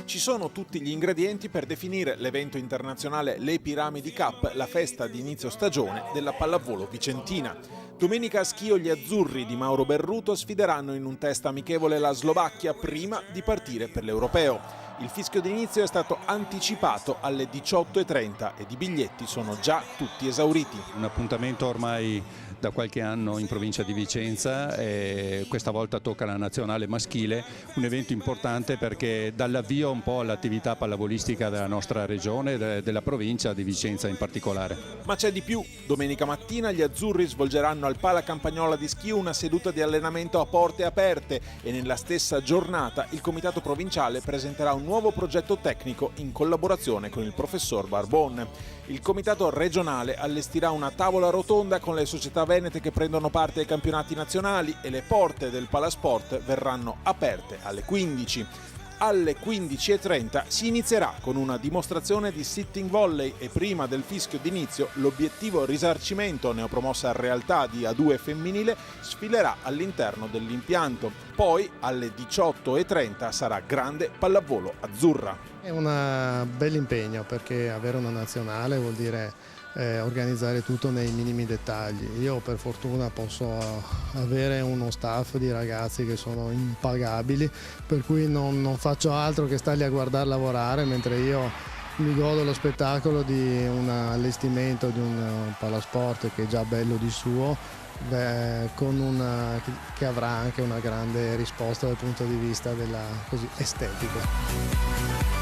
Ci sono tutti gli ingredienti per definire l'evento internazionale Le Piramidi Cup, la festa di inizio stagione della pallavolo vicentina. Domenica a Schio gli azzurri di Mauro Berruto sfideranno in un test amichevole la Slovacchia prima di partire per l'Europeo. Il fischio d'inizio è stato anticipato alle 18:30 ed i biglietti sono già tutti esauriti. Un appuntamento ormai da qualche anno in provincia di Vicenza, e questa volta tocca la nazionale maschile, un evento importante perché dà l'avvio un po' all'attività pallavolistica della nostra regione, della provincia di Vicenza in particolare. Ma c'è di più. Domenica mattina gli azzurri svolgeranno al Pala Campagnola di Schio una seduta di allenamento a porte aperte e nella stessa giornata il comitato provinciale presenterà un nuovo progetto tecnico in collaborazione con il professor Barbon. Il comitato regionale allestirà una tavola rotonda con le società venete che prendono parte ai campionati nazionali e le porte del Palasport verranno aperte alle 15. Alle 15:30 si inizierà con una dimostrazione di sitting volley e prima del fischio d'inizio l'obiettivo risarcimento neopromossa Realtà di A2 femminile sfilerà all'interno dell'impianto. Poi alle 18:30 sarà grande pallavolo azzurra. È un bell'impegno perché avere una nazionale vuol dire organizzare tutto nei minimi dettagli. Io per fortuna posso avere uno staff di ragazzi che sono impagabili, per cui non faccio altro che starli a guardare lavorare mentre io mi godo lo spettacolo di un allestimento di un palasport che è già bello di suo, che avrà anche una grande risposta dal punto di vista della estetico.